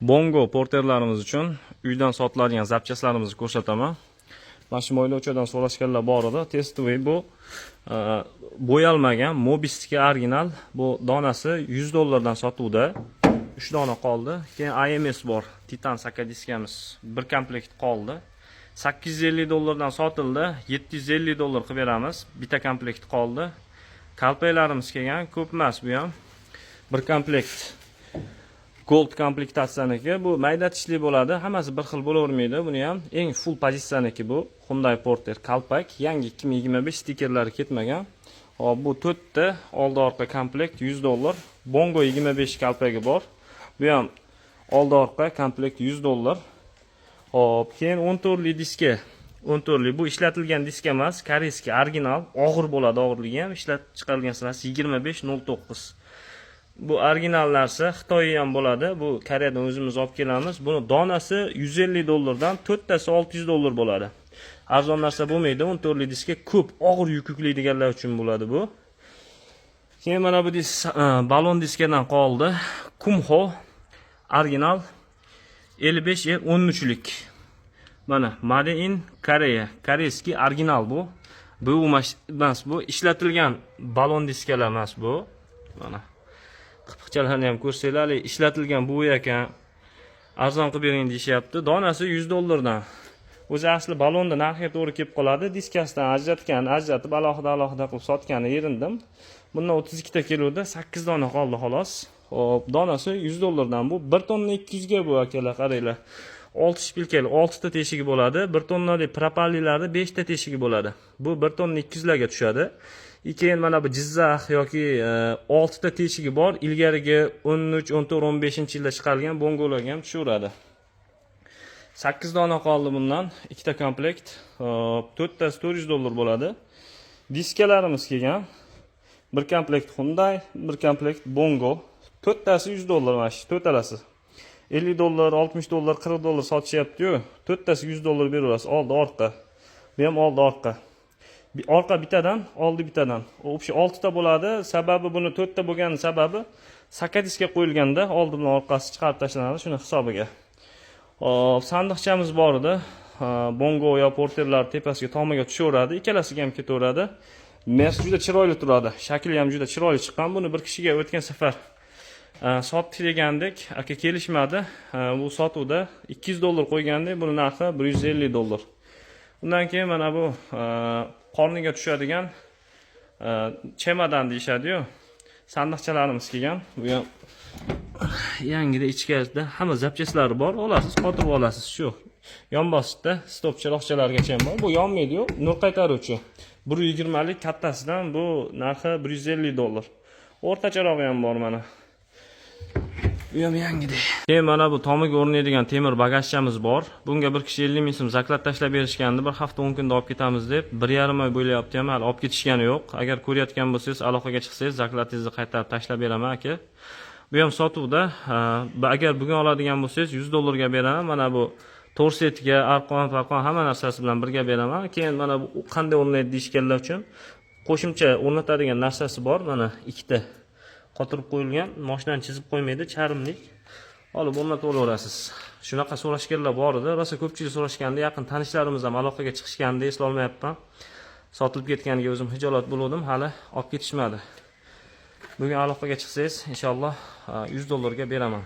Bongo porterlarimiz uchun uydan sotiladigan zapchastlarimizni ko'rsataman. Mana shu mo'ylovchadan so'rashganlar bor edi. Testoviy bu bo'yalmagan Mobis'ga original. Bu donasi $100 dan sotuvda. 3 dona qoldi. Keyin IMS bor. Titan sakadiskamiz bir komplekt qoldi. $850 dan sotildi. $750 qilib beramiz. Bitta komplekt qoldi. Kalpaklarimiz kelgan, ko'p emas bu ham. Bir komplekt Gold komplektatsiyaniki bu mayda tishli bo'ladi. Hammasi bir xil bo'lavermaydi. Buni ham eng full pozitsiyaniki bu Hyundai Porter kalpak. Yangi 2025 stikerlari ketmagan. Hop, bu 4 ta oldi orqa komplekt $100. Bongo 25 kalpagi bor. Bu ham oldi orqa komplekt $100. Hop, keyin 10 turli diska. 10 turli bu ishlatilgan diska emas, koreyskiy original, og'ir bo'ladi, og'irligi ham ishlatib chiqarilgan sanasi 2509. Bu original narsa Xitoy ham bo'ladi. Bu Koreyadan o'zimiz olib kelamiz. Buni donasi $150 dan 4 tasi $600 bo'ladi. Arzon narsa bo'lmaydi. 10 turli diska ko'p og'ir yuk yuklaydiganlar uchun bo'ladi bu. Keyin mana bu balon diskadan qoldi. Kumho original 55E13lik. Mana Made in Koreya. Koreyskiy original bu. Bu emas bu ishlatilgan balon diskalar emas bu. Mana qipqichalarni ham ko'rsanglar, ishlatilgan bu ekan. Arzon qilib bering deyapti. Donasi $100 dan. O'zi asli balonda narxiga to'g'ri kelib qoladi. Diskasidan ajratib alohida qilib sotgani erindim. Bundan 32 ta kiloda 8 dona qoldi xolos. Hop, donasi $100 dan. Bu 1 tonna 200 ga bu akalar, qaranglar. 6 shpilkali 6 ta teshigi bo'ladi. 1 tonnali propallilarda 5 ta teshigi bo'ladi. Bu 1 tonna 200 larga tushadi. Keyin mana bu Jizzax yoki 6 ta teshigi bor. Ilgarigi 13, 14, 15-yilda chiqarilgan bongolarga ham tushaveradi. 8 dona qoldi bundan. 2 ta komplekt. 4 tasi $400 bo'ladi. Diskalarimiz kelgan. Bir komplekt Hyundai, bir komplekt Bongo. 4 tasi $100 mana shu to'talasi. $50, $60, $40 sotishyapti-yu. 4 tasi $100 beraverasiz. Oldi orqa. Bu ham oldi orqa. Orqa bitadan, oldi bitadan. O'sha 6 ta bo'ladi. Sababi buni 4 ta bo'lgani sababi sakadiska qo'yilganda oldi bilan orqasi chiqarib tashlanadi shuni hisobiga. Hop, sandiqchamiz bor edi. Bongo yo porterlar tepasiga tomaga tushaveradi. Ikkalasiga ham ketaveradi. Mersi juda chiroyli turadi. Shakli ham juda chiroyli chiqqan. Buni bir kishiga o'tgan safar sotib degandik, aka kelishmadi. Bu sotuvda $200 qo'ygandik, buni narxi $150. Undan keyin mana bu qorniga tushadigan chemadan deyishadi-yu. Sandiqchalarimiz kelgan. Bu ham yangida ichkarida hamma zapchastlari bor. Olasiz, qotirib olasiz shu. Yonbositda stop chiroqchalargacha ham bor. Bu yonmaydi-yu, nur qaytaruvchi. 120 lik kattasidan bu narxi $150. O'rtacharog'i ham bor mana. Bu ham yangidek. Keyin mana bu tomiga o'rnaydigan temir bagajchamiz bor. Bunga bir kishi 50 ming so'm zaklab tashlab berishgandi. Bir hafta 10 kunda olib ketamiz deb 1,5 oy bo'lyapti ham, hali olib ketishgani yo'q. Agar ko'rayotgan bo'lsangiz, aloqaga chiqsangiz, zaklatingizni qaytarib tashlab beraman aka. Bu ham sotuvda. Agar bugun oladigan bo'lsangiz $100 ga beraman. Mana bu torsetga, arqon hamma narsasi bilan birga beraman. Keyin mana bu qanday o'rnaydi deyishganlar uchun qo'shimcha o'rnatadigan narsasi bor. Mana ikkita qotirib qo'yilgan, mashinani chizib qo'ymaydi, charmlik. Olib o'rnatib olaverasiz. Shunaqa so'rashganlar bor edi. Rosa ko'pchilik so'rashganda, yaqin tanishlarimiz ham aloqaga chiqishganda eslolmayapman. Sotilib ketganiga o'zim hijolat bo'ldim, hali olib ketishmadi. Bugun aloqaga chiqsangiz, inshaalloh $100 ga beraman.